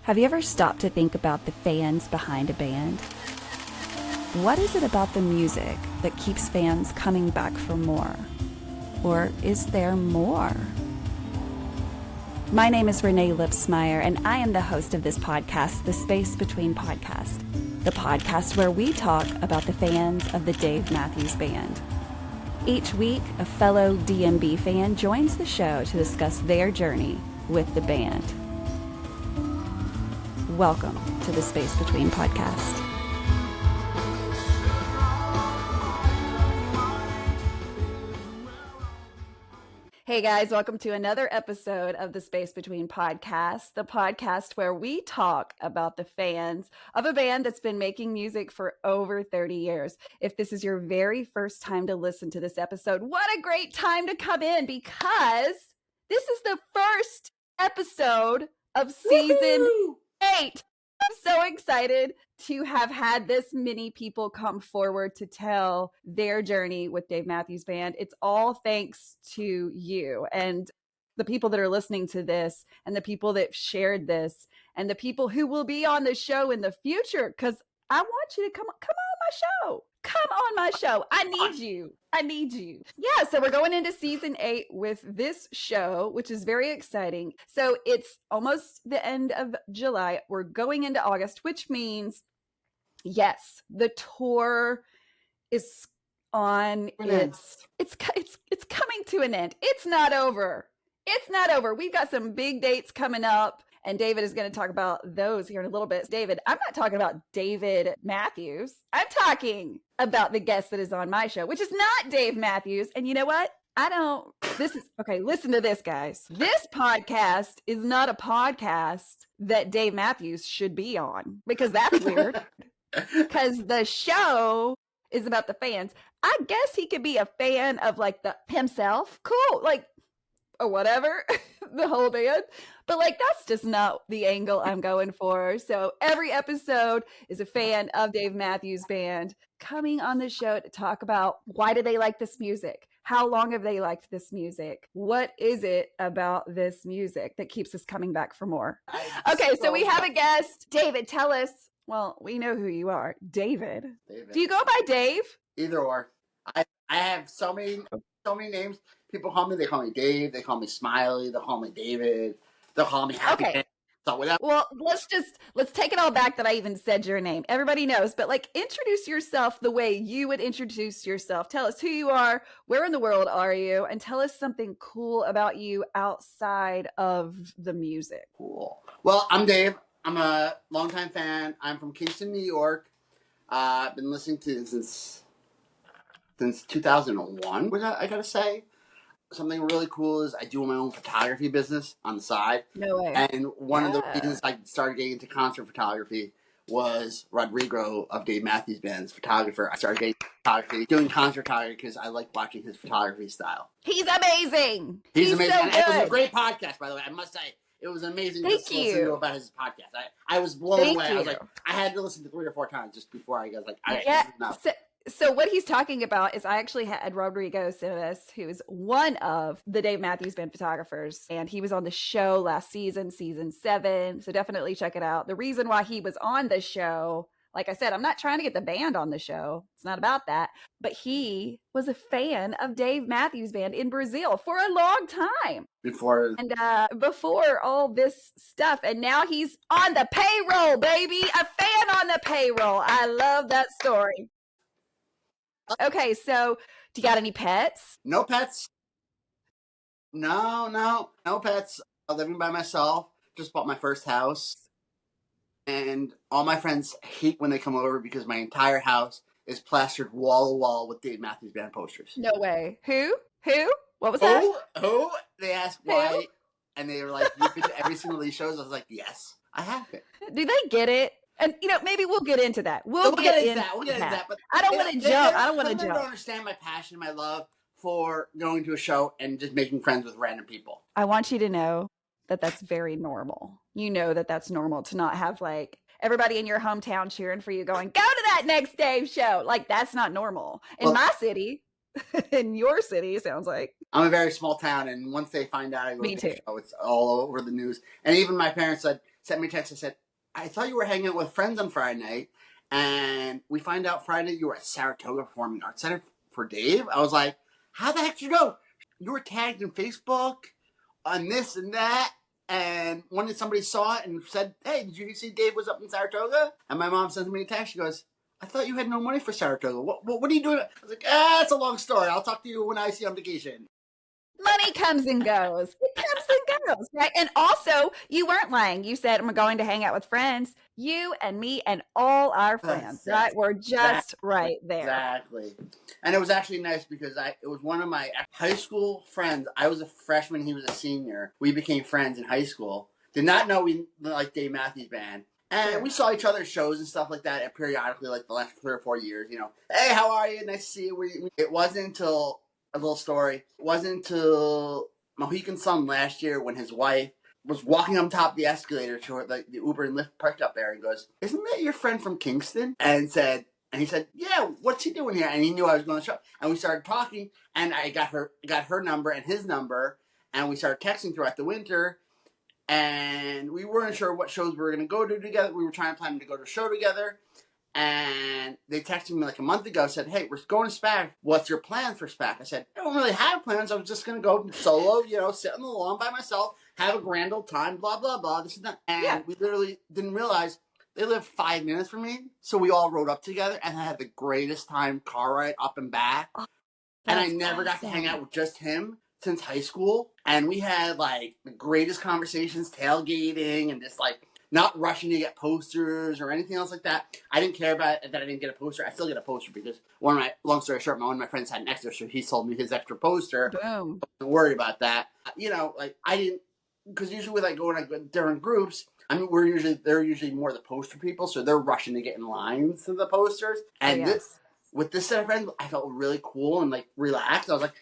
Have you ever stopped to think about the fans behind a band? What is it about the music that keeps fans coming back for more? Or is there more? My name is Renae Lipsmeyer, and I am the host of this podcast, The Space Between Podcast, the podcast where we talk about the fans of the Dave Matthews Band. Each week, a fellow DMB fan joins the show to discuss their journey with the band. Welcome to the Space Between Podcast. Hey guys, welcome to another episode of the Space Between Podcast, the podcast where we talk about the fans of a band that's been making music for over 30 years. If this is your very first time to listen to this episode, what a great time to come in, because this is the first episode of season 8. I'm so excited to have had this many people come forward to tell their journey with Dave Matthews Band. It's all thanks to you and the people that are listening to this and the people that shared this and the people who will be on the show in the future, because I want you to come on my show. Come on my show. I need you. Yeah, so we're going into season 8 with this show, which is very exciting. So it's almost the end of July. We're going into August, which means, yes, the tour is on. It's coming to an end. It's not over. We've got some big dates coming up. And David is going to talk about those here in a little bit. David, I'm not talking about David Matthews. I'm talking about the guest that is on my show, which is not Dave Matthews. And you know what? Listen to this, guys. This podcast is not a podcast that Dave Matthews should be on, because that's weird. Because the show is about the fans. I guess he could be a fan of himself. Cool. Or whatever, the whole band. But that's just not the angle I'm going for. So every episode is a fan of Dave Matthews Band coming on the show to talk about, why do they like this music? How long have they liked this music? What is it about this music that keeps us coming back for more? Okay, so we have a guest. David, tell us. Well, we know who you are. David. Do you go by Dave? Either or. I have so many names. People call me Dave, they call me Smiley, they'll call me David, they'll call me Happy. Okay. Well, let's take it all back that I even said your name. Everybody knows, but introduce yourself the way you would introduce yourself. Tell us who you are, where in the world are you, and tell us something cool about you outside of the music. Cool. Well, I'm Dave. I'm a longtime fan. I'm from Kingston, New York. I've been listening to since 2001, which I gotta say. Something really cool is I do my own photography business on the side. No way. And one of the reasons I started getting into concert photography was Rodrigo of Dave Matthews Band's photographer. I started doing concert photography because I like watching his photography style. He's amazing. He's amazing. So good. It was a great podcast, by the way. I must say, it was amazing to listen to about his podcast. I was blown away. I was I had to listen to 3 or 4 times just before I was all right, this is enough. So what he's talking about is, I actually had Rodrigo Simas, who is one of the Dave Matthews Band photographers, and he was on the show last season 7. So definitely check it out. The reason why he was on the show, like I said, I'm not trying to get the band on the show. It's not about that. But he was a fan of Dave Matthews Band in Brazil for a long time. Before all this stuff. And now he's on the payroll, baby. A fan on the payroll. I love that story. Okay, so do you got any pets? No pets. No pets. I'm living by myself. Just bought my first house. And all my friends hate when they come over because my entire house is plastered wall to wall with Dave Matthews Band posters. No way. Who? What was that? Who? They asked why. And they were like, you've been to every single of these shows? I was like, yes, I have been. Do they get it? And, maybe we'll get into that. We'll get into that. But I don't want to jump. I don't understand my passion, my love for going to a show and just making friends with random people. I want you to know that that's very normal. You know that that's normal to not have everybody in your hometown cheering for you going, go to that next Dave show. That's not normal. In my city, in your city, it sounds like. I'm a very small town, and once they find out I go to the show, it's all over the news. And even my parents said, sent me a text. I said, I thought you were hanging out with friends on Friday night, and we find out Friday you were at Saratoga Performing Arts Center for Dave. I was like, how the heck did you know? You were tagged in Facebook on this and that. And one day somebody saw it and said, hey, did you see Dave was up in Saratoga? And my mom sends me a text. She goes, I thought you had no money for Saratoga. What are you doing? I was like, it's a long story. I'll talk to you when I see you on vacation. Money comes and goes. It comes and goes, right? And also, you weren't lying. You said, I'm going to hang out with friends. You and me and all our friends, right? We're just right there. Exactly. And it was actually nice because it was one of my high school friends. I was a freshman. He was a senior. We became friends in high school. Did not know we liked Dave Matthews Band. And we saw each other at shows and stuff like that periodically, like the last 3 or 4 years. Hey, how are you? Nice to see you. It wasn't until... a little story. It wasn't until Mohegan Sun last year when his wife was walking on top of the escalator to her, the Uber and Lyft parked up there, and goes, isn't that your friend from Kingston? And he said, yeah, what's he doing here? And he knew I was going to show. And we started talking, and I got her number and his number, and we started texting throughout the winter. And we weren't sure what shows we were going to go to together. We were plan to go to a show together. And they texted me like a month ago, said, hey, we're going to SPAC. What's your plan for SPAC? I said, I don't really have plans. I was just going to go solo, sit on the lawn by myself, have a grand old time, blah, blah, blah. This is that. And we literally didn't realize they lived 5 minutes from me. So we all rode up together and I had the greatest time car ride up and back. And I never got to hang out with just him since high school. And we had like the greatest conversations, tailgating and just like not rushing to get posters or anything else like that. I didn't care about it that I didn't get a poster. I still get a poster because long story short, one of my friends had an extra, so he sold me his extra poster. Boom. Don't worry about that. Like I didn't, because usually when I go different groups, they're usually more the poster people, so they're rushing to get in lines to the posters. And with this set of friends, I felt really cool and like relaxed. I was like,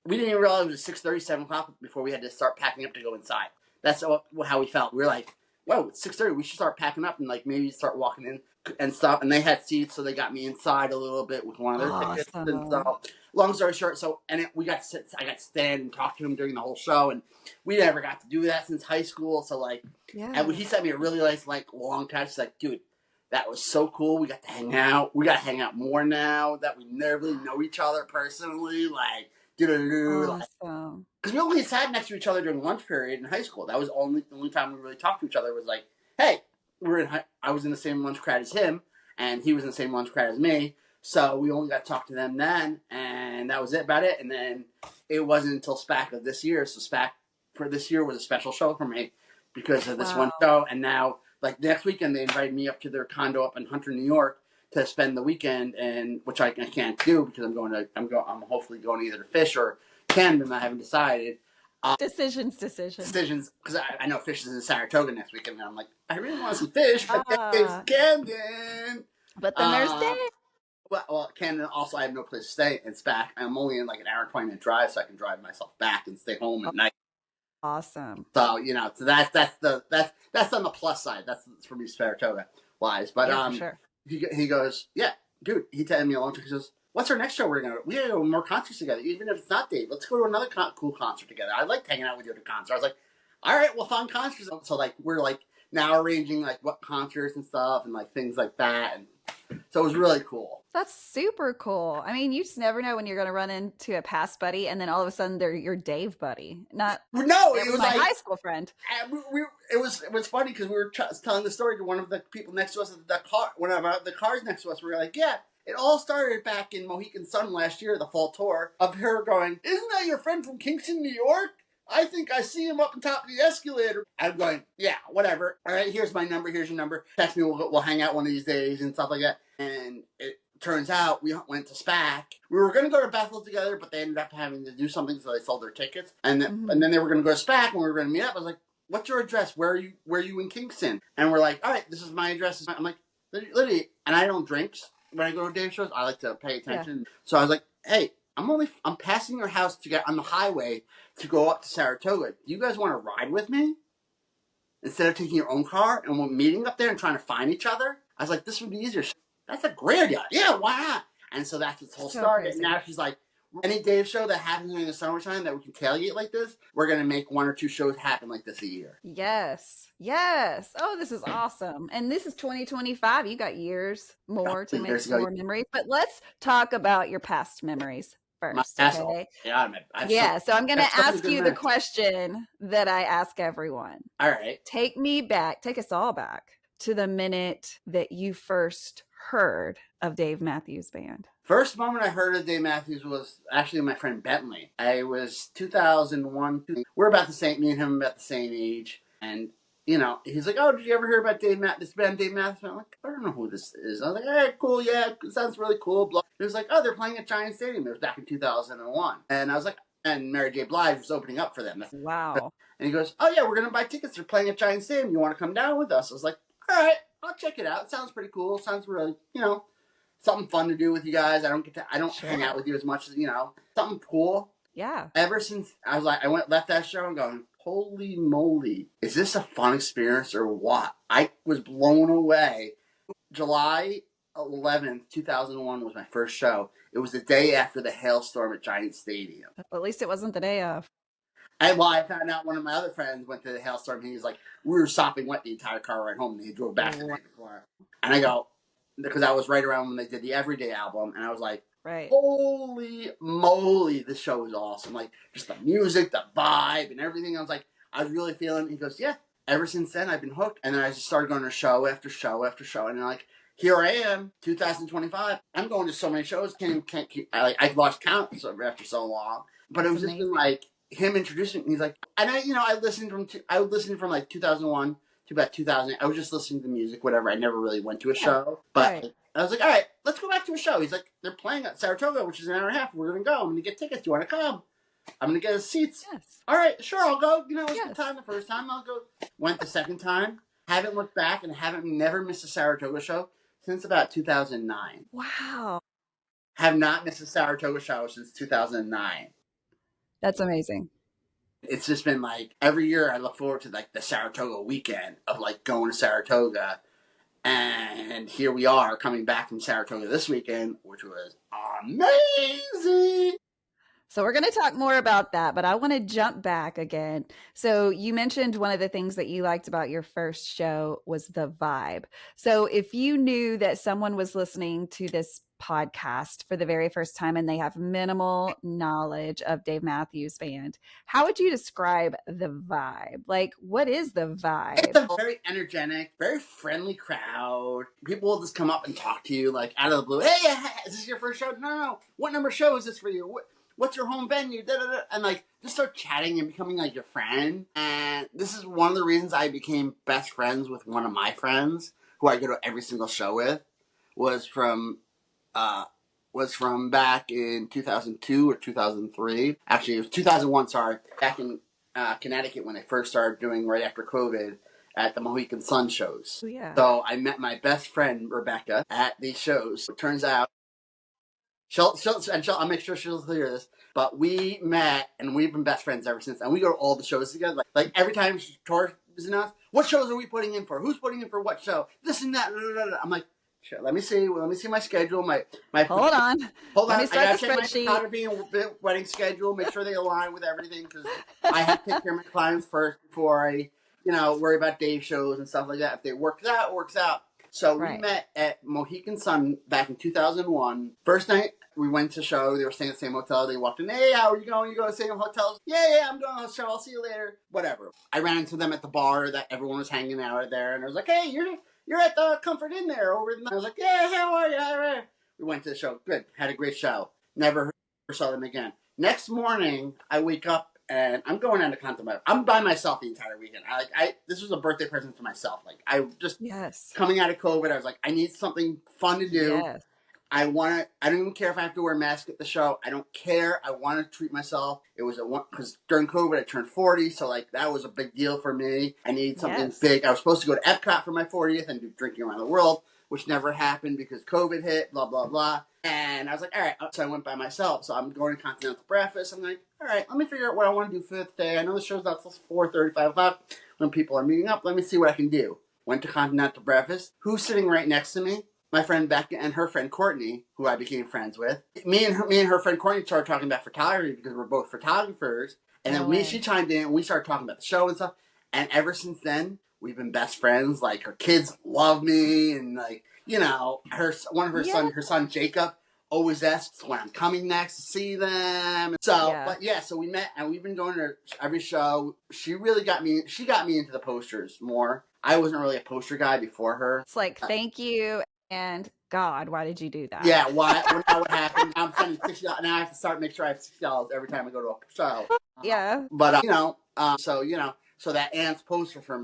we didn't even realize it was 6:30, 7 o'clock before we had to start packing up to go inside. That's how we felt. We were like, whoa, it's 6:30. We should start packing up and like maybe start walking in and stuff. And they had seats, so they got me inside a little bit with one of their tickets. And so, long story short, I got to stand and talk to him during the whole show, and we never got to do that since high school. So like, and he sent me a really nice like long text. He's like, dude, that was so cool. We got to hang out. We got to hang out more now that we never really know each other personally. Like. Awesome. Because we only sat next to each other during lunch period in high school. That was the only time we really talked to each other. Was like, hey, I was in the same lunch crowd as him, and he was in the same lunch crowd as me. So we only got to talk to them then, and that was about it. And then it wasn't until SPAC of this year. So SPAC for this year was a special show for me because of this one show. And now, like next weekend, they invited me up to their condo up in Hunter, New York, to spend the weekend, and which I can't do because I'm hopefully going either to Fish or Camden. I haven't decided. Decisions. Because I know Fish is in Saratoga next weekend, and I'm like, I really want to see Fish, but it's Camden. But then there's Dave. Well, Camden also I have no place to stay. It's back. I'm only in like an hour and 20-minute drive, so I can drive myself back and stay home at night. Awesome. So so that's on the plus side. That's for me Saratoga wise, but for sure. He goes, yeah, dude. He told me a long time. He goes, what's our next show? We gotta go to more concerts together, even if it's not Dave. Let's go to another cool concert together. I like hanging out with you at a concert. I was like, all right, well, fun concerts. So like we're like now arranging like what concerts and stuff and like things like that, and so it was really cool. That's super cool. I mean, you just never know when you're going to run into a past buddy, and then all of a sudden they're your Dave buddy. It was my high school friend. It was funny because we were telling the story to one of the people next to us at the car. One of the cars next to us, we were like, yeah. It all started back in Mohegan Sun last year, the fall tour, of her going, isn't that your friend from Kingston, New York? I think I see him up on top of the escalator. I'm going, yeah, whatever. All right, here's my number. Here's your number. Text me. We'll hang out one of these days and stuff like that. And it turns out we went to SPAC. We were going to go to Bethel together, but they ended up having to do something, so they sold their tickets. And then they were going to go to SPAC, and we were going to meet up. I was like, what's your address? Where are you in Kingston? And we're like, all right, this is my address. I'm like, Lydia, and I don't drink when I go to Dave's shows. I like to pay attention. Yeah. So I was like, hey, I'm passing your house to get on the highway to go up to Saratoga. Do you guys want to ride with me? Instead of taking your own car and we're meeting up there and trying to find each other? I was like, this would be easier. That's a great idea. Yeah, why not? And so that's this whole story. And now she's like, any Dave show that happens during the summertime that we can tailgate like this, we're going to make 1 or 2 shows happen like this a year. Yes. Yes. Oh, this is awesome. And this is 2025. You got years more to make some more memories. But let's talk about your past memories first, okay? Yeah, so I'm going to ask you the question that I ask everyone. All right. Take us all back to the minute that you first heard of Dave Matthews Band. First moment I heard of Dave Matthews was actually my friend Bentley. I was 2001. We're about the same, me and him about the same age. And, you know, he's like, oh, did you ever hear about this band, Dave Matthews? I'm like, I don't know who this is. I was like, all right, cool, yeah, it sounds really cool. He was like, oh, they're playing at Giant Stadium. It was back in 2001. And I was like, and Mary J. Blige was opening up for them. Wow. And he goes, oh, yeah, we're going to buy tickets. They're playing at Giant Stadium. You want to come down with us? I was like, all right, I'll check it out. It sounds pretty cool. It sounds really, you know, something fun to do with you guys. I don't hang out with you as much as, you know, something cool. Yeah. Ever since I was like, left that show and going, holy moly, is this a fun experience or what? I was blown away. July 11th, 2001 was my first show. It was the day after the hailstorm at Giant Stadium. At least it wasn't the day of. I found out one of my other friends went to the hailstorm and he was like, we were sopping wet the entire car ride home and he drove back the night before. And I go, because I was right around when they did the Everyday album, and I was like, right, holy moly, this show is awesome. Like, just the music, the vibe, and everything. I was like, I was really feeling it. He goes, yeah, ever since then, I've been hooked. And then I just started going to show after show after show. And then, like, here I am, 2025. I'm going to so many shows. I lost count after so long. But it was just been, like, him introducing me. He's like, and I listened from like 2001 to about 2000. I was just listening to the music, whatever. I never really went to a show. But I was like, all right, let's go back to a show. He's like, they're playing at Saratoga, which is an hour and a half. We're going to go. I'm going to get tickets. Do you want to come? I'm going to get us seats. Yes. All right, sure, I'll go. You know, it was a good time the first time. I'll go. Went the second time. Haven't looked back and never missed a Saratoga show since about 2009. Wow. Have not missed a Saratoga show since 2009. That's amazing. It's just been like every year I look forward to like the Saratoga weekend of like going to Saratoga. And here we are coming back from Saratoga this weekend, which was amazing. So we're going to talk more about that, but I want to jump back again. So you mentioned one of the things that you liked about your first show was the vibe. So if you knew that someone was listening to this podcast for the very first time and they have minimal knowledge of Dave Matthews Band, how would you describe the vibe? Like, what is the vibe? It's a very energetic, very friendly crowd. People will just come up and talk to you like out of the blue. Hey, is this your first show? No. What number show is this for you? What's your home venue? Da-da-da. And like just start chatting and becoming like your friend. And this is one of the reasons I became best friends with one of my friends who I go to every single show with. Was from back in 2002 or 2003. Actually, it was 2001. Sorry, back in Connecticut when I first started doing right after COVID at the Mohegan Sun shows. Oh, yeah. So I met my best friend Rebecca at these shows. It turns out. I'll make sure she'll hear this. But we met, and we've been best friends ever since. And we go to all the shows together. Like every time tour is announced, what shows are we putting in for? Who's putting in for what show? This and that. I'm like, sure, let me see my schedule. My hold on. Let me start the spreadsheet. My photography and wedding schedule. Make sure they align with everything because I have to take care of my clients first before I, worry about Dave shows and stuff like that. If they works out, it works out. So we met at Mohegan Sun back in 2001. First night, we went to show. They were staying at the same hotel. They walked in. Hey, how are you going? You go to the same hotel? Yeah, I'm going to the show. I'll see you later. Whatever. I ran into them at the bar that everyone was hanging out at there. And I was like, hey, you're at the Comfort Inn there over there. I was like, yeah, how are you? We went to the show. Good. Had a great show. Never saw them again. Next morning, I wake up. And I'm going down to Continental. I'm by myself the entire weekend. This was a birthday present for myself. Like I just coming out of COVID, I was like, I need something fun to do. Yes. I don't even care if I have to wear a mask at the show. I don't care. I want to treat myself. It was because during COVID I turned 40, so like that was a big deal for me. I needed something big. I was supposed to go to Epcot for my 40th and do Drinking Around the World, which never happened because COVID hit. Blah blah blah. And I was like, all right. So I went by myself. So I'm going to Continental Breakfast. I'm like, all right, let me figure out what I want to do for the day. I know the show's not till 4:30, 5 o'clock when people are meeting up. Let me see what I can do. Went to Continental Breakfast. Who's sitting right next to me? my friend Becca and her friend Courtney, who I became friends with. Me and her friend Courtney started talking about photography because we're both photographers. And then she chimed in and we started talking about the show and stuff. And ever since then, we've been best friends. Like, her kids love me, and like, you know, her son Jacob always asks when I'm coming next to see them. So, so we met and we've been going to every show. She really got me into the posters more. I wasn't really a poster guy before her. It's like, thank you, and God, why did you do that? Yeah, why? Now what happened? I'm spending $60. Now I have to start make sure I have $60 every time I go to a show. Yeah. But so that Ant's poster from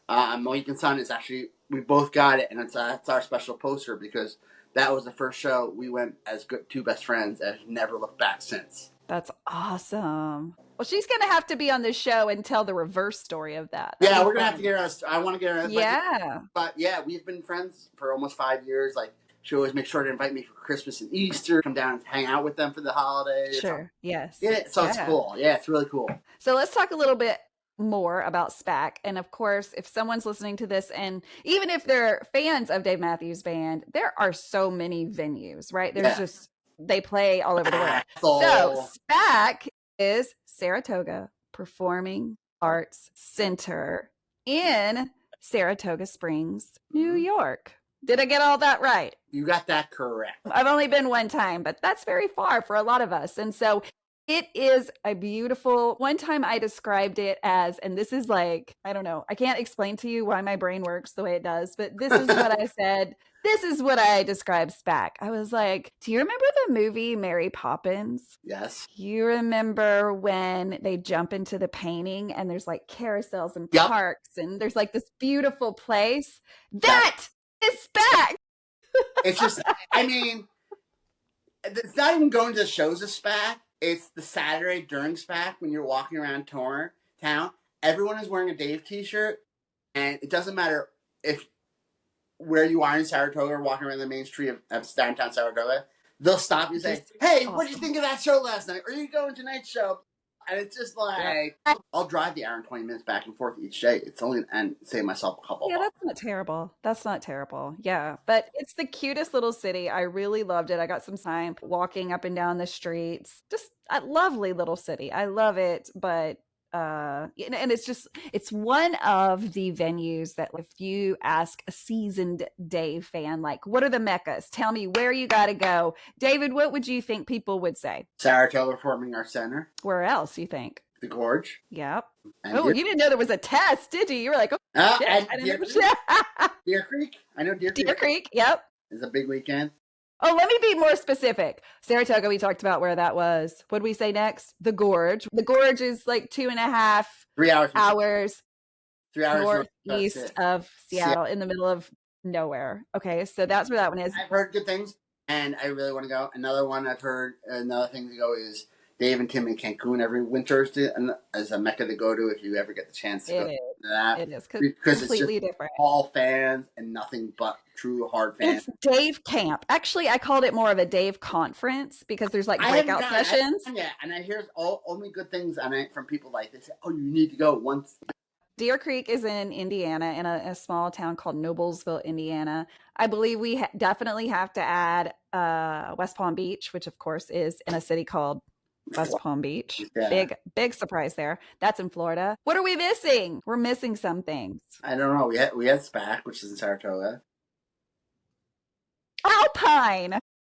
Mohican Sun is actually, we both got it, and it's our special poster because that was the first show we went as two best friends and have never looked back since. That's awesome. Well, she's going to have to be on the show and tell the reverse story of that. Yeah, we're going to have to get her. I want to get her. Yeah. But yeah, we've been friends for almost 5 years. Like, she always makes sure to invite me for Christmas and Easter, come down and hang out with them for the holidays. Sure. Yes. Yeah. So it's cool. Yeah, it's really cool. So let's talk a little bit more about SPAC. And of course, if someone's listening to this, and even if they're fans of Dave Matthews Band, there are so many venues, right? There's just, they play all over the world. So SPAC is Saratoga Performing Arts Center in Saratoga Springs, New York. Did I get all that right? You got that correct. I've only been one time, but that's very far for a lot of us. And so it is a beautiful, one time I described it as, and this is like, I don't know, I can't explain to you why my brain works the way it does, but this is what I said. This is what I described SPAC. I was like, do you remember the movie Mary Poppins? Yes. You remember when they jump into the painting and there's like carousels and parks and there's like this beautiful place? That is SPAC. It's just, I mean, it's not even going to the shows of SPAC. It's the Saturday during SPAC when you're walking around town. Everyone is wearing a Dave t-shirt, and it doesn't matter if where you are in Saratoga or walking around the main street of downtown Saratoga. They'll stop you and say, hey, what did you think of that show last night? Are you going to tonight's show? And it's just like, I'll drive the hour and 20 minutes back and forth each day. It's only, and save myself a couple. Yeah, that's not terrible. That's not terrible. Yeah, but it's the cutest little city. I really loved it. I got some time walking up and down the streets. Just a lovely little city. I love it. But and it's one of the venues that if you ask a seasoned Dave fan, like, what are the meccas? Tell me where you got to go. David, what would you think people would say? Saratoga Performing Arts Center. Where else, you think? The Gorge. Yep. You didn't know there was a test, did you? You were like, shit. Deer Creek. I know Deer Creek. Deer Creek, yep. It's a big weekend. Oh, let me be more specific. Saratoga, we talked about where that was. What did we say next? The Gorge. The Gorge is like 2.5 hours 3 hours northeast of Seattle, in the middle of nowhere. Okay, so that's where that one is. I've heard good things, and I really want to go. Another thing to go is Dave and Tim in Cancun every winter as a mecca to go to if you ever get the chance to go to that. It is because completely it's just different. All fans and nothing but true hard fans. It's Dave Camp. Actually, I called it more of a Dave conference because there's like breakout sessions. Yeah, and I hear only good things from people like this. Oh, you need to go once. Deer Creek is in Indiana, in a small town called Noblesville, Indiana. I believe we definitely have to add West Palm Beach, which of course is in a city called West Palm Beach. Yeah. Big surprise there. That's in Florida. What are we missing? We're missing some things. I don't know. We had SPAC, which is in Saratoga.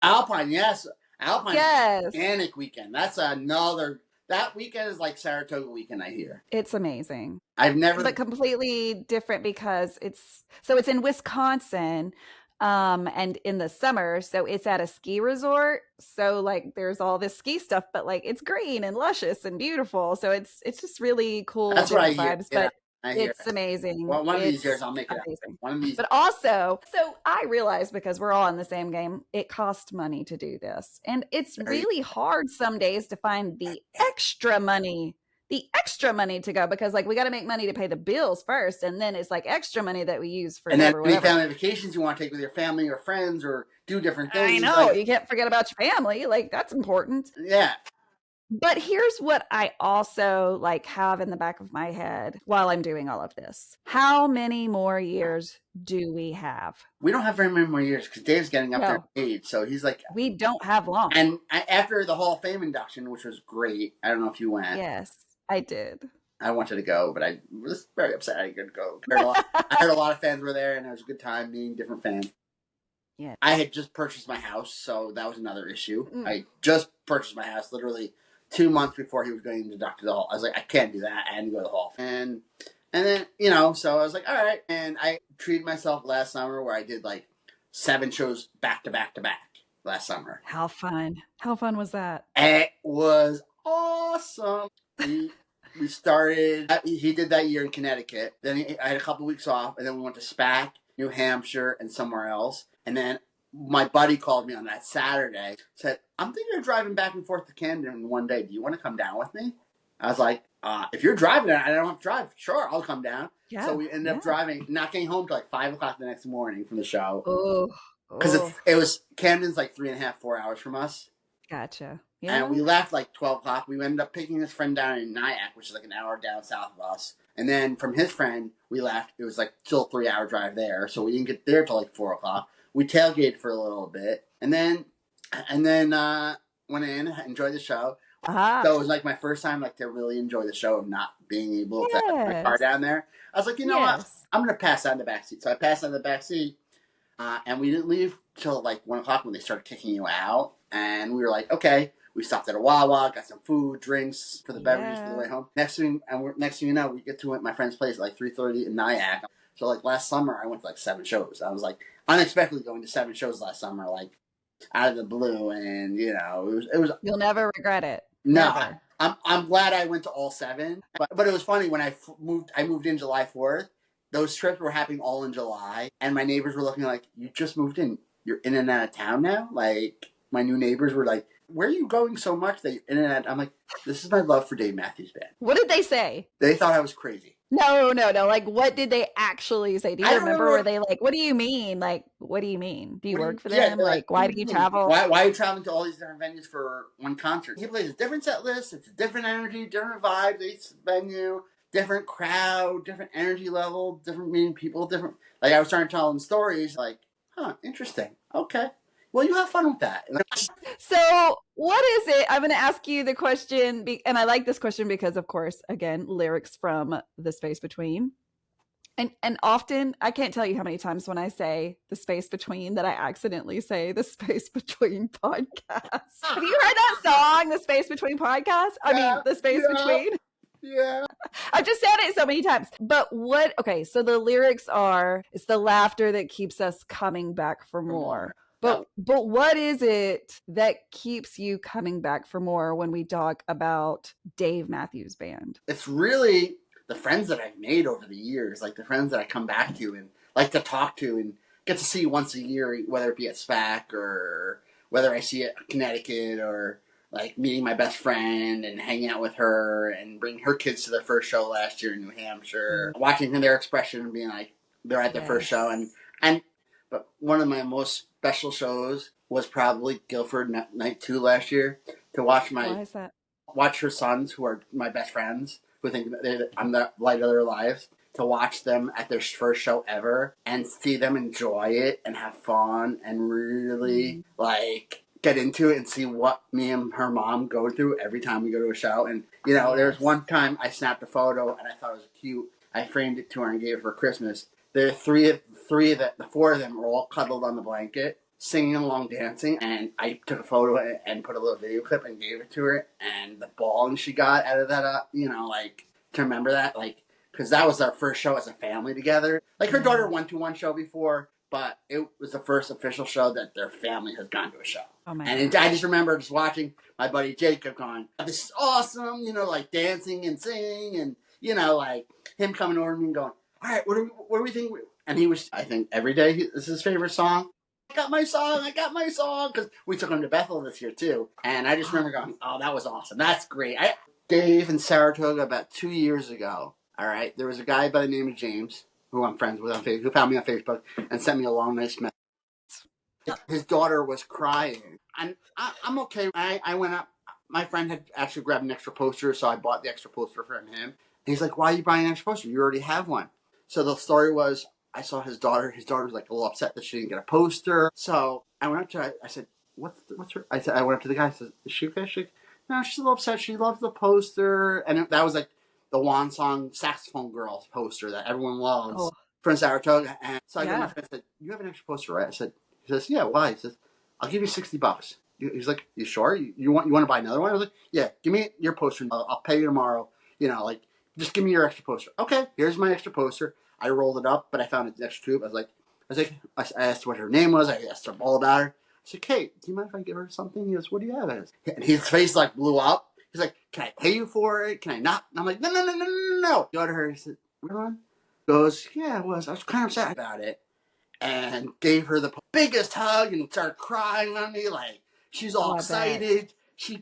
Alpine, yes. Alpine. Yes. Organic weekend. That's another. That weekend is like Saratoga weekend, I hear. It's amazing. I've never. But completely different because it's in Wisconsin. And in the summer, so it's at a ski resort, so like there's all this ski stuff, but like it's green and luscious and beautiful, so it's just really cool. That's what I hear. Vibes, but it's amazing. Well, one of these years I'll make it amazing. One of these. But also, so I realized, because we're all in the same game, it costs money to do this, and it's really hard some days to find the extra money to go, because like we got to make money to pay the bills first, and then it's like extra money that we use for any family vacations you want to take with your family or friends or do different things. I know, you can't forget about your family, like that's important. Yeah, But here's what I also like have in the back of my head while I'm doing all of this. How many more years do we have? We don't have very many more years because Dave's getting up there No, in age, so he's like, we don't have long. and after the Hall of Fame induction, which was great. I don't know if you went. Yes, I did. I wanted to go, but I was very upset I couldn't go. I heard a lot of fans were there, and it was a good time meeting different fans. Yeah. I had just purchased my house, so that was another issue. Mm. I just purchased my house literally 2 months before he was going to induct the Hall. I was like, I can't do that. I had to go to the Hall. And then, so I was like, all right. And I treated myself last summer where I did like 7 shows back to back to back last summer. How fun. How fun was that? It was awesome. We started, he did that year in Connecticut. Then I had a couple weeks off, and then we went to SPAC, New Hampshire, and somewhere else. And then my buddy called me on that Saturday, said, I'm thinking of driving back and forth to Camden in one day. Do you want to come down with me? I was like, if you're driving, I don't have to drive. Sure, I'll come down. Yeah, so we ended up driving, not getting home till like 5 o'clock the next morning from the show. Because it was, Camden's like 3.5, 4 hours from us. Gotcha. Yeah. And we left like 12 o'clock. We ended up picking this friend down in Nyack, which is like an hour down south of us. And then from his friend, we left. It was like still a 3-hour drive there. So we didn't get there till like 4 o'clock. We tailgated for a little bit. And then went in, enjoyed the show. So it was like my first time like to really enjoy the show of not being able to have my car down there. I was like, you know what? I'm going to pass out in the back seat. So I passed out in the back seat. And we didn't leave till like 1 o'clock when they started kicking you out. And we were like, okay. We stopped at a Wawa, got some food, drinks for the beverages for the way home. Next thing you know, we get to my friend's place at like 3:30 in Nyack. So like last summer, I went to like 7 shows. I was like unexpectedly going to 7 shows last summer, like out of the blue, and it was. You'll never regret it. No, I'm glad I went to all 7. But it was funny when I moved in July 4th. Those trips were happening all in July, and my neighbors were looking like, you just moved in. You're in and out of town now. Like my new neighbors were like, where are you going so much that you're in and out? I'm like, this is my love for Dave Matthews Band. What did they say? They thought I was crazy. No. Like, what did they actually say? Do you remember? Were they like, what do you mean? Like, what do you mean? Do you work for them? Like, why do you travel? Why are you traveling to all these different venues for one concert? He plays a different set list. It's a different energy, different vibe, each venue, different crowd, different energy level, different meeting people, different. Like, I was trying to tell them stories like, interesting. Okay. Well, you have fun with that. So what is it? I'm going to ask you the question, and I like this question because, of course, again, lyrics from The Space Between. And often, I can't tell you how many times when I say The Space Between that I accidentally say The Space Between Podcast. Have you heard that song, The Space Between Podcast? The Space Between? Yeah. I've just said it so many times. But so the lyrics are, it's the laughter that keeps us coming back for more. But what is it that keeps you coming back for more when we talk about Dave Matthews Band? It's really the friends that I've made over the years, like the friends that I come back to and like to talk to and get to see once a year, whether it be at SPAC or whether I see it at Connecticut or like meeting my best friend and hanging out with her and bringing her kids to their first show last year in New Hampshire, watching their expression and being like, they're at their first show. But one of my most special shows was probably Guilford Night 2 last year to watch watch her sons, who are my best friends, who think I'm the light of their lives, to watch them at their first show ever and see them enjoy it and have fun and really like get into it and see what me and her mom go through every time we go to a show. And there's one time I snapped a photo and I thought it was cute. I framed it to her and gave it for Christmas. The 4 of them were all cuddled on the blanket, singing along, dancing, and I took a photo and put a little video clip and gave it to her, and the bawling she got out of that, to remember that, because that was our first show as a family together. Like, her daughter went to one show before, but it was the first official show that their family has gone to a show. Oh my God. I just remember just watching my buddy Jacob going, this is awesome, dancing and singing, and, him coming over to me and going, all right, what do we think? And he was, I think, every day, this is his favorite song. I got my song, because we took him to Bethel this year, too. And I just remember going, oh, that was awesome. That's great. Dave in Saratoga about 2 years ago, all right, there was a guy by the name of James, who I'm friends with on Facebook, who found me on Facebook and sent me a long, nice message. His daughter was crying. And I'm okay. I went up. My friend had actually grabbed an extra poster, so I bought the extra poster for him. And he's like, "Why are you buying an extra poster? You already have one." So the story was, I saw his daughter. His daughter was like a little upset that she didn't get a poster. So I went up to her. I said, "What's her?" I went up to the guy. I said, "Is she okay?" She's like, "No, she's a little upset. She loves the poster." And that was like the Wan Song Saxophone Girls poster that everyone loves Oh, from Saratoga. And so I go to my yeah. friend and said, "You have an extra poster, right?" I said, he says, "Yeah, why?" He says, "I'll give you $60." He's like, "You sure? You want to buy another one?" I was like, "Yeah, give me your poster. I'll pay you tomorrow. Like, just give me your extra poster." "Okay, here's my extra poster." I rolled it up, but I found an extra tube. I asked what her name was. I asked her all about her. I said, "Kate, do you mind if I give her something?" He goes, "What do you have?" And his face like blew up. He's like, "Can I pay you for it? Can I not?" And I'm like, "No, no, no, no, no, no." Go to her. He said, "Ron?" Goes, "Yeah, it was. I was kind of sad about it." And gave her the biggest hug and started crying on me like she's Oh, all I bet. excited.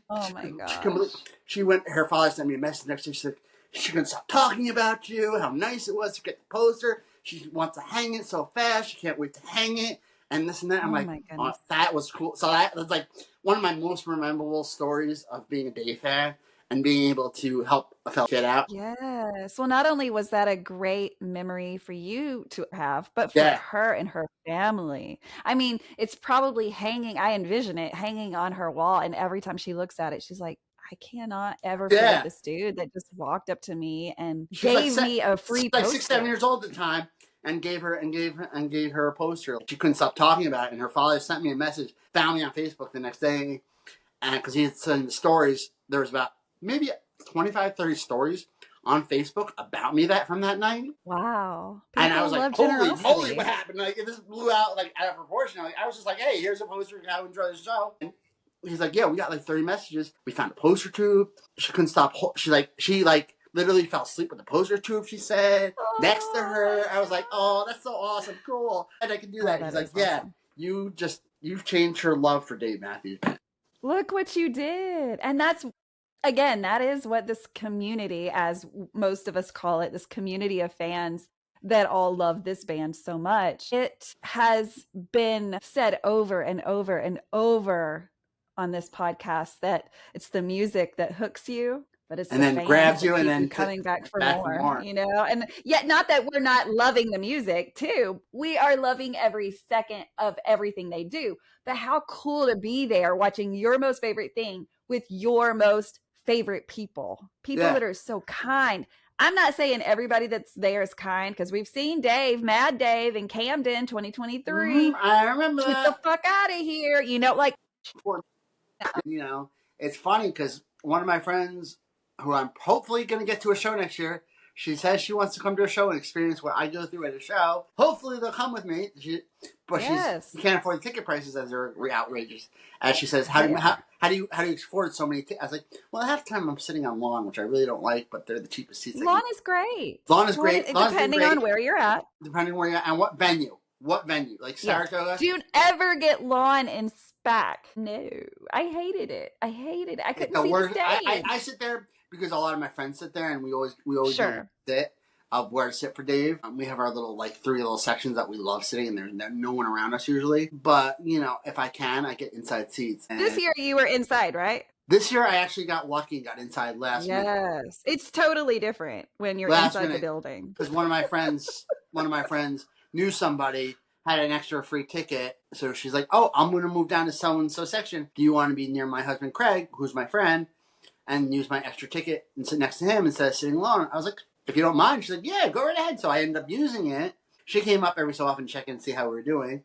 Oh my She couldn't believe, gosh. she went. Her father sent me a message next day. She said she couldn't stop talking about you. How nice it was to get the poster. She wants to hang it so fast. She can't wait to hang it. And this and that. I'm Oh like, my oh, goodness. that was cool. So that was like one of my most memorable stories of being a Dave fan and being able to help a fellow kid out. Yes. Well, not only was that a great memory for you to have, but for Yeah, her and her family. I mean, it's probably hanging, I envision it hanging on her wall, and every time she looks at it, she's like, I cannot ever forget yeah. this dude that just walked up to me and She was like gave me a free like 6, 7 poster. years old at the time, and gave her a poster. She couldn't stop talking about it, and her father sent me a message, found me on Facebook the next day, and because he had sent the stories, there was about maybe 25, 30 stories on Facebook about me that from that night. Wow. And I was People like, love "Holy moly, what generosity. happened?" Like this blew out like out of proportion. Like, I was just like, "Hey, here's a poster. How enjoy the show." And he's like, "Yeah, we got like 30 messages. We found a poster tube." She couldn't stop. She literally fell asleep with the poster tube. She said next to Oh my her. I was like, "Oh, God. that's so awesome, cool." And I can do Oh, that. He's that like, is "Yeah, awesome. you've changed her love for Dave Matthews." Look what you did. And that's, again, that is what this community, as most of us call it, this community of fans that all love this band so much. It has been said over and over and over on this podcast that it's the music that hooks you, but it's And the then fans grabs that you, and keep you then coming back for back for more, more. And yet, not that we're not loving the music too. We are loving every second of everything they do. But how cool to be there watching your most favorite thing with your most favorite people Yeah. that are so kind. I'm not saying everybody that's there is kind, because we've seen Dave, Mad Dave in Camden 2023. I remember Get the that. fuck out of here. Like, You know, it's funny because one of my friends, who I'm hopefully going to get to a show next year, she says she wants to come to a show and experience what I go through at a show. Hopefully, they'll come with me. But she yes, can't afford the ticket prices as they're outrageous. As she says, they are. how do you afford so many tickets? I was like, well, half the time I'm sitting on lawn, which I really don't like, but they're the cheapest seats I can Lawn get. is great. Lawn is great. Lawn's been Depending on great, where you're at. depending on where you're at and what venue. What venue? Like Yes. Saratoga. Don't ever get lawn in SPAC. No, I hated it. I hated it. I It's couldn't the see the worst. I stage. sit there because a lot of my friends sit there, and we always know Sure. sit of where to sit for Dave. We have our little like three little sections that we love sitting, and there's no one around us usually. But if I can, I get inside seats. This And year you were inside, right? this year, I actually got lucky and got inside last minute. Yes. It's totally different when you're Last inside the minute, building. because one of my friends knew somebody had an extra free ticket, so she's like, "Oh, I'm going to move down to so and so section. Do you want to be near my husband Craig, who's my friend?" And use my extra ticket and sit next to him instead of sitting alone. I was like, if you don't mind. She's like, yeah, go right ahead. So I ended up using it. She came up every so often to check in and see how we were doing.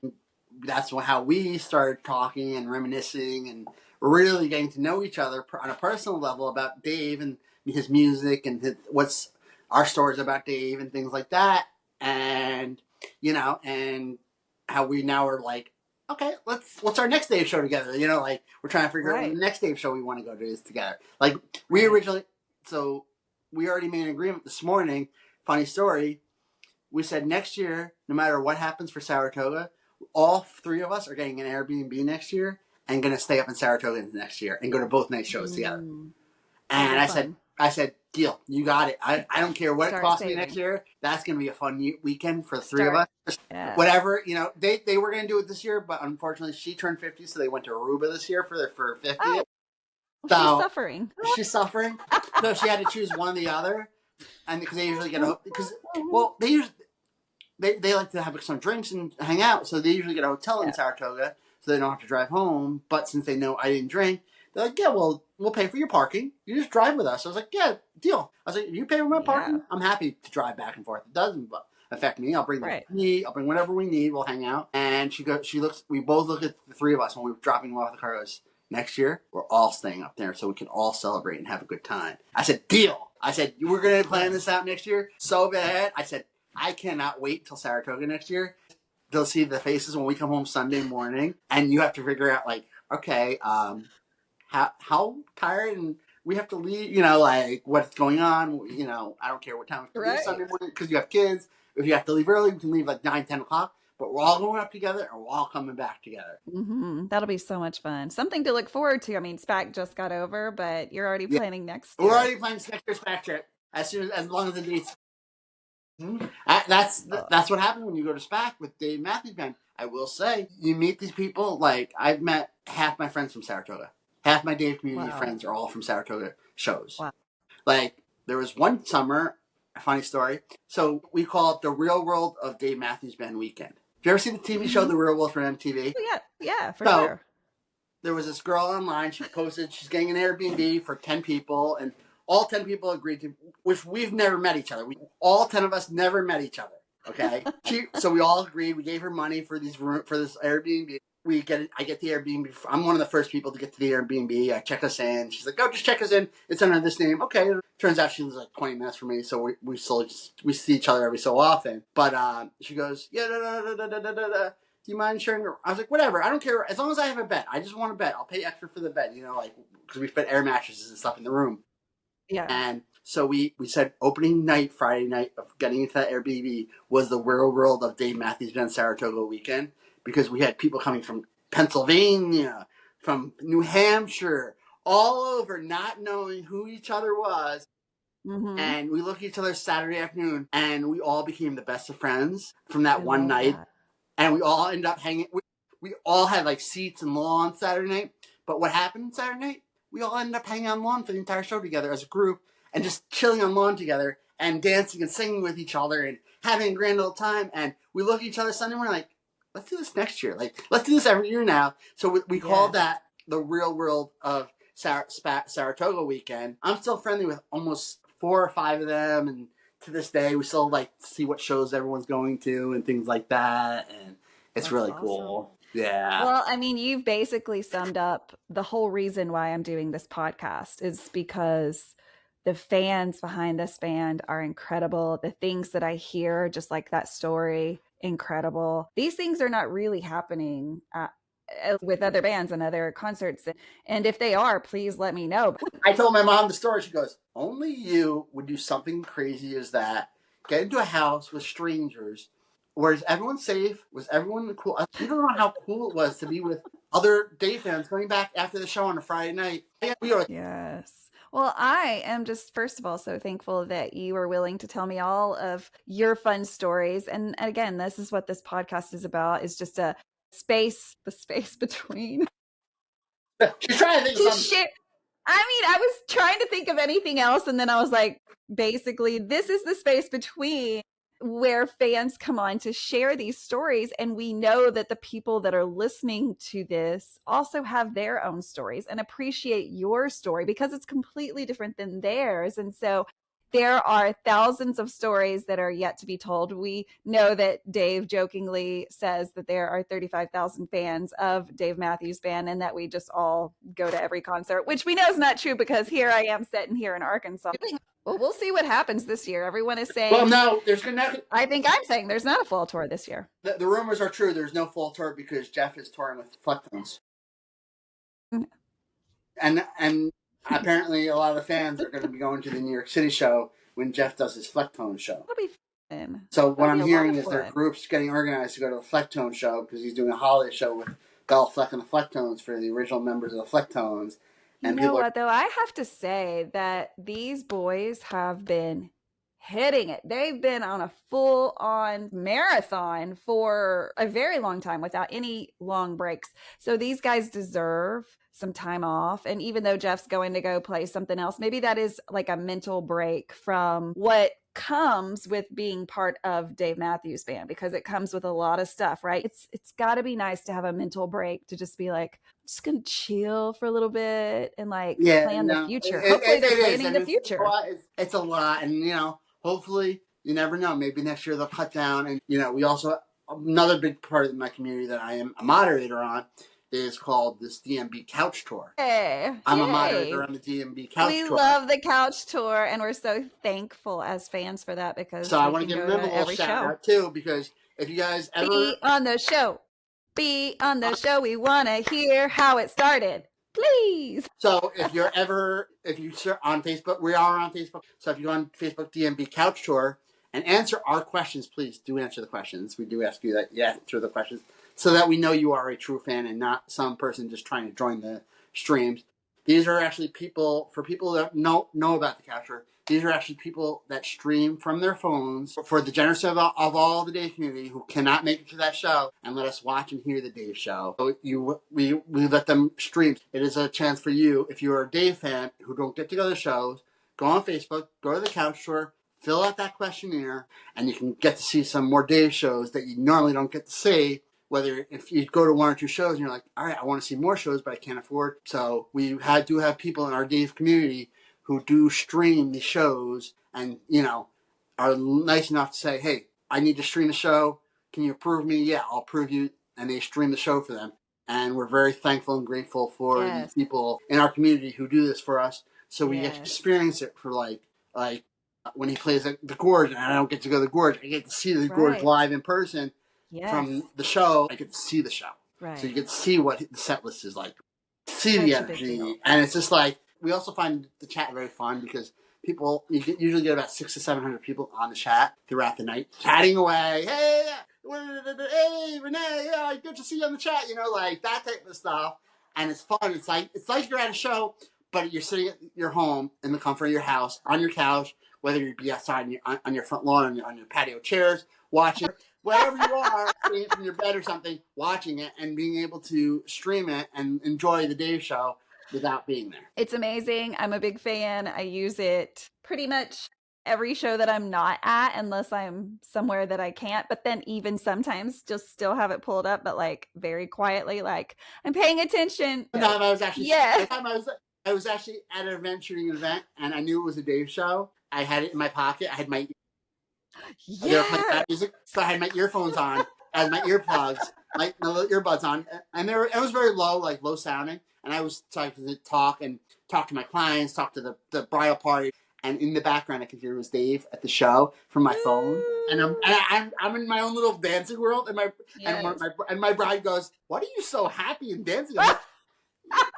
That's how we started talking and reminiscing and really getting to know each other on a personal level about Dave and his music and what's our stories about Dave and things like that. And, and how we now are like, okay, what's our next Dave show together? Like we're trying to figure out what Right. the next Dave show we want to go to is together. Like Right. we already made an agreement this morning. Funny story. We said next year, no matter what happens for Saratoga, all three of us are getting an Airbnb next year and going to stay up in Saratoga next year and go to both night shows together. That'll And be I said, fun. deal, you got it. I don't care what it Start costs me next saving. year. That's going to be a fun weekend for the three of Start. us. Yes. Whatever, they were going to do it this year, but unfortunately she turned 50, so they went to Aruba this year for 50th. Oh, Well, she's suffering. She's suffering. So she had to choose one or the other, and because they usually get they like to have some drinks and hang out, so they usually get a hotel in Saratoga, so they don't have to drive home. But since they know I didn't drink, they're like, "Yeah, well, we'll pay for your parking. You just drive with us." I was like, "Yeah, deal." I was like, "If you pay for my parking, I'm happy to drive back and forth. It doesn't affect me. I'll bring the meat. I'll bring whatever we need. We'll hang out." And she looks. We both look at the three of us when we were dropping them off the car. Goes, "Next year, we're all staying up there so we can all celebrate and have a good time." I said, "Deal." I said, "We're going to plan this out next year so bad." I said, "I cannot wait till Saratoga next year. They'll see the faces when we come home Sunday morning, and you have to figure out, like, okay, how tired, and we have to leave, like, what's going on, I don't care what time we leave Sunday morning, because you have kids. If you have to leave early, we can leave like 9, 10 o'clock, but we're all going up together, and we're all coming back together." Mm-hmm. That'll be so much fun. Something to look forward to. I mean, SPAC just got over, but you're already planning next year. We're already planning next year's SPAC trip, as long as the dates. That's what happens when you go to SPAC with Dave Matthews Band. I will say, you meet these people. Like, I've met half my friends from Saratoga. Half my Dave community friends are all from Saratoga shows. Wow. Like, there was one summer, a funny story. So we call it the Real World of Dave Matthews Band Weekend. Have you ever seen the TV show The Real World from MTV? Yeah, for sure. There was this girl online. She posted she's getting an Airbnb for 10 people, and all 10 people agreed to, which we've never met each other. All 10 of us never met each other. Okay. So we all agreed. We gave her money for this Airbnb. I get the Airbnb. I'm one of the first people to get to the Airbnb. I check us in. She's like, "Oh, just check us in. It's under this name." Okay. Turns out she was like 20 minutes from me, so we see each other every so often. But she goes, "Yeah, do you mind sharing?" I was like, "Whatever. I don't care. As long as I have a bed. I just want a bed. I'll pay extra for the bed, like, because we put air mattresses and stuff in the room." Yeah. And so we said opening night, Friday night of getting into that Airbnb was the Real World of Dave Matthews Band Saratoga weekend, because we had people coming from Pennsylvania, from New Hampshire, all over, not knowing who each other was. Mm-hmm. And we looked at each other Saturday afternoon, and we all became the best of friends from that one night. And we all ended up hanging. We all had like seats and lawn Saturday night. But what happened Saturday night? We all ended up hanging on lawn for the entire show together as a group, and just chilling on lawn together and dancing and singing with each other and having a grand old time. And we look at each other Sunday morning like, let's do this next year. Like, let's do this every year now. So we called that the Real World of Saratoga weekend. I'm still friendly with almost 4 or 5 of them, and to this day we still like see what shows everyone's going to and things like that, and it's really awesome. Cool. Yeah. Well, I mean, you've basically summed up the whole reason why I'm doing this podcast, is because the fans behind this band are incredible. The things that I hear, just like that story, incredible. These things are not really happening with other bands and other concerts. And if they are, please let me know. I told my mom the story. She goes, "Only you would do something crazy as that. Get into a house with strangers. Was everyone safe? Was everyone cool?" You don't know how cool it was to be with other Dave fans coming back after the show on a Friday night. Yes. Well, I am just, first of all, so thankful that you were willing to tell me all of your fun stories. And again, this is what this podcast is about, is just the space between. She's trying to think of something. I mean, I was trying to think of anything else, and then I was like, basically, this is the space between where fans come on to share these stories. And we know that the people that are listening to this also have their own stories and appreciate your story because it's completely different than theirs. And so there are thousands of stories that are yet to be told. We know that Dave jokingly says that there are 35,000 fans of Dave Matthews Band and that we just all go to every concert, which we know is not true because here I am sitting here in Arkansas. Well, we'll see what happens this year. Everyone is saying... Well, no, there's not... I think I'm saying there's not a fall tour this year. The rumors are true. There's no fall tour because Jeff is touring with Flecktones. And apparently a lot of the fans are going to be going to the New York City show when Jeff does his Flecktones show. That'll be fun. So what I'm hearing is there are groups getting organized to go to the Flecktones show because he's doing a holiday show with Belle Fleck and the Flecktones for the original members of the Flecktones. And you know what, though? I have to say that these boys have been hitting it. They've been on a full on marathon for a very long time without any long breaks. So these guys deserve some time off. And even though Jeff's going to go play something else, maybe that is like a mental break from what comes with being part of Dave Matthews Band, because it comes with a lot of stuff, right? It's got to be nice to have a mental break, to just be like, I'm just gonna chill for a little bit and like plan the future. Hopefully they're it is. planning And the future. it's a lot. And, hopefully, you never know. Maybe next year they'll cut down. And, we also, another big part of my community that I am a moderator on is called this DMB Couch Tour. Hey, I'm a yay. moderator on the DMB Couch We Tour. love the couch tour, and we're so thankful as fans for that, because So I we want to can give go them a to little every shout show. out too, because if you guys ever Be on the show. Be on the show. We want to hear how it started. Please. So if you're on Facebook, we are on Facebook. So if you go on Facebook DMB Couch Tour and answer our questions, please do answer the questions. We do ask you that you answer the questions so that we know you are a true fan and not some person just trying to join the streams. These are actually people that know about the Couch Tour. These are actually people that stream from their phones for the generous of all the Dave community who cannot make it to that show and let us watch and hear the Dave show. So we let them stream. It is a chance for you, if you're a Dave fan who don't get to go to the shows, go on Facebook, go to the Couch Tour, fill out that questionnaire, and you can get to see some more Dave shows that you normally don't get to see. Whether if you go to one or two shows and you're like, all right, I want to see more shows, but I can't afford. So we do have people in our Dave community who do stream the shows and, are nice enough to say, hey, I need to stream the show. Can you approve me? Yeah, I'll approve you. And they stream the show for them. And we're very thankful and grateful for these people in our community who do this for us. So we get to experience it for like when he plays at the Gorge, and I don't get to go to the Gorge. I get to see the Gorge live in person from the show. I get to see the show. Right. So you get to see what the set list is like. See the energy. And it's just like, we also find the chat very fun because usually get about 600 to 700 people on the chat throughout the night, chatting away. Hey, Renae, yeah, good to see you on the chat. Like that type of stuff, and it's fun. It's like you're at a show, but you're sitting at your home in the comfort of your house on your couch, whether you be outside on your front lawn on your patio chairs, watching wherever you are, from your bed or something, watching it and being able to stream it and enjoy the Dave show without being there. It's amazing. I'm a big fan. I use it pretty much every show that I'm not at, unless I'm somewhere that I can't. But then even sometimes just still have it pulled up, but like very quietly, like I'm paying attention. One time I was actually I was actually at an adventuring event and I knew it was a Dave show. I had it in my pocket. I had my music, so I had my earphones on, I had my earplugs, my little earbuds on, and it was very low sounding. And I was starting to talk to my clients, talk to the bridal party, and in the background I could hear it was Dave at the show from my phone. And I'm in my own little dancing world, and my bride goes, "What are you so happy and dancing?" I'm like,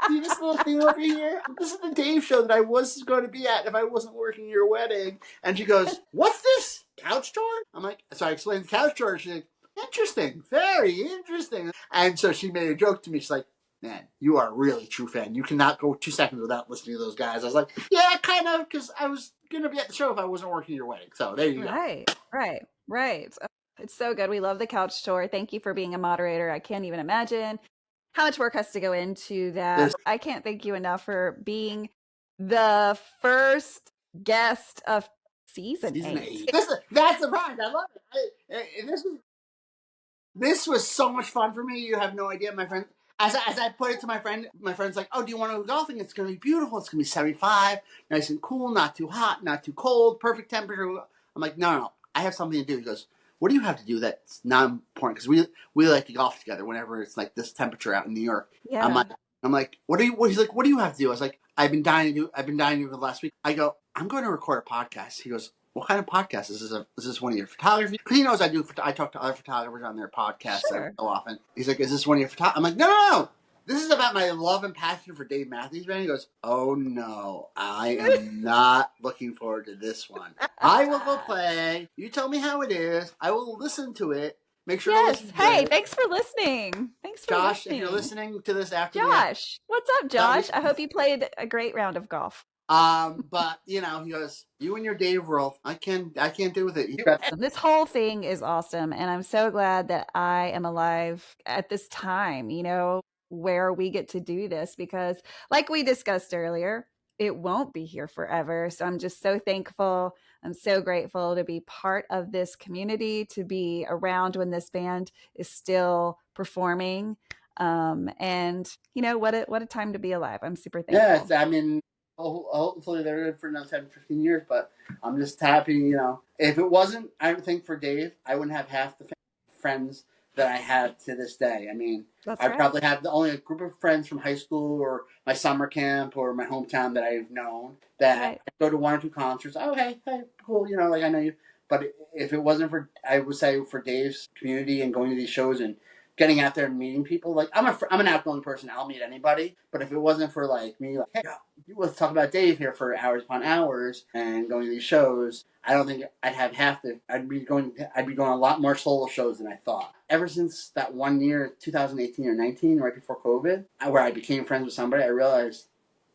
see this little thing over here? This is the Dave show that I was going to be at if I wasn't working your wedding. And she goes, "What's this? Couch tour?" I'm like, so I explained the couch tour. She's like, "Interesting, very interesting." And so she made a joke to me. She's like, "Man, you are a really true fan. You cannot go 2 seconds without listening to those guys." I was like, "Yeah, kind of, because I was going to be at the show if I wasn't working your wedding." So there you go. Right. It's so good. We love the couch tour. Thank you for being a moderator. I can't even imagine how much work has to go into that. I can't thank you enough for being the first guest of season 8. That's the prize. I love it. This was so much fun for me. You have no idea, my friend. As I put it to my friend's like, "Oh, do you want to go golfing? It's going to be beautiful. It's going to be 75, nice and cool, not too hot, not too cold, perfect temperature." I'm like, no, I have something to do. He goes, "What do you have to do that's not important?" Because we like to golf together whenever it's like this temperature out in New York. Yeah. I'm like, he's like, "What do you have to do?" I was like, I've been dying to do for the last week. I go, "I'm going to record a podcast." He goes, "What kind of podcast is this? Is this one of your photography?" Because he knows I talk to other photographers on their podcasts so often. He's like, "Is this one of your photography?" I'm like, no. This is about my love and passion for Dave Matthews Band. He goes, "Oh no, I am not looking forward to this one. I will go play. You tell me how it is. I will listen to it. Make sure." Yes. Hey, thanks for listening. Josh, if you're listening to this after Josh, what's up, Josh? I hope you played a great round of golf. But he goes, "You and your Dave world, I can't deal with it." This whole thing is awesome. And I'm so glad that I am alive at this time, where we get to do this because, like we discussed earlier, it won't be here forever. So I'm just so thankful. I'm so grateful to be part of this community, to be around when this band is still performing. And what a time to be alive. I'm super thankful. Yeah, I mean, hopefully they're good for another 10, 15 years, but I'm just happy, If it wasn't, I don't think for Dave, I wouldn't have half the friends that I have to this day. I mean, That's I right. probably have only a group of friends from high school or my summer camp or my hometown that I've known that Right. I go to one or two concerts. Oh, hey, cool, like I know you. But if it wasn't for, I would say for Dave's community and going to these shows and getting out there and meeting people, like I'm an outgoing person. I'll meet anybody. But if it wasn't for like me, like, hey, let's talk about Dave here for hours upon hours and going to these shows, I don't think I'd have half the. I'd be going a lot more solo shows than I thought. Ever since that one year, 2018 or 19, right before COVID, where I became friends with somebody, I realized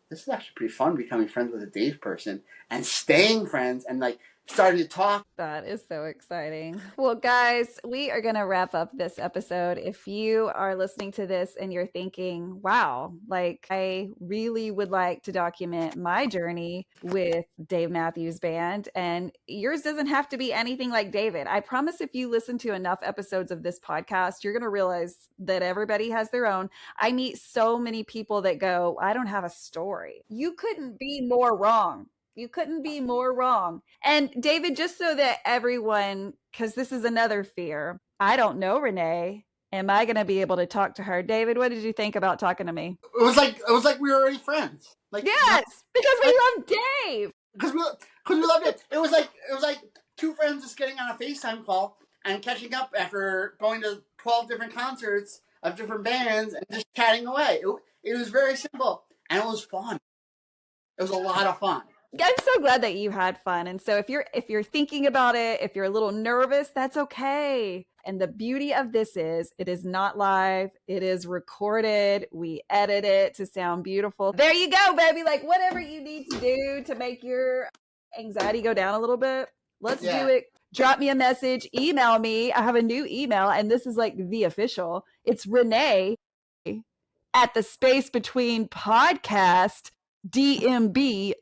this is actually pretty fun becoming friends with a Dave person and staying friends and like starting to talk. That is so exciting. Well, guys, we are going to wrap up this episode. If you are listening to this and you're thinking, wow, like I really would like to document my journey with Dave Matthews Band, and yours doesn't have to be anything like David. I promise if you listen to enough episodes of this podcast, you're going to realize that everybody has their own. I meet so many people that go, I don't have a story. You couldn't be more wrong. You couldn't be more wrong. And David, just so that everyone, because this is another fear, I don't know Renae. Am I going to be able to talk to her? David, what did you think about talking to me? It was like we were already friends. Like Yes, because we love Dave. because we loved it. It was like two friends just getting on a FaceTime call and catching up after going to 12 different concerts of different bands and just chatting away. It was very simple and it was fun. It was a lot of fun. I'm so glad that you had fun. And so if you're thinking about it, if you're a little nervous, that's okay. And the beauty of this is it is not live. It is recorded. We edit it to sound beautiful. There you go, baby. Like whatever you need to do to make your anxiety go down a little bit, let's do it. Drop me a message, email me. I have a new email, and this is like the official. It's Renae at the space between podcast dmb.com.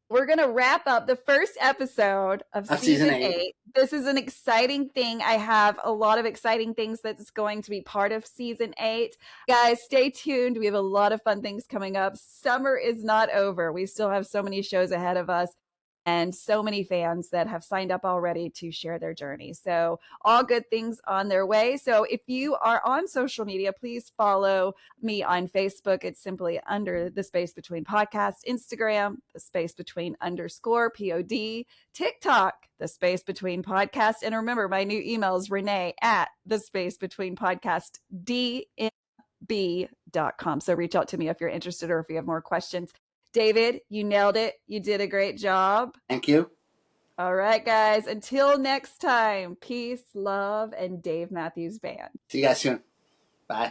We're going to wrap up the first episode of season 8. This is an exciting thing. I have a lot of exciting things that's going to be part of season 8. Guys, stay tuned. We have a lot of fun things coming up. Summer is not over. We still have so many shows ahead of us and so many fans that have signed up already to share their journey. So all good things on their way. So if you are on social media, please follow me on Facebook. It's simply under the space between podcast, Instagram, the space between _ pod, TikTok, the space between podcast. And remember, my new email is Renae at the space between podcast dmb.com. So reach out to me if you're interested or if you have more questions. David, you nailed it. You did a great job. Thank you. All right, guys. Until next time, peace, love, and Dave Matthews Band. See you guys soon. Bye.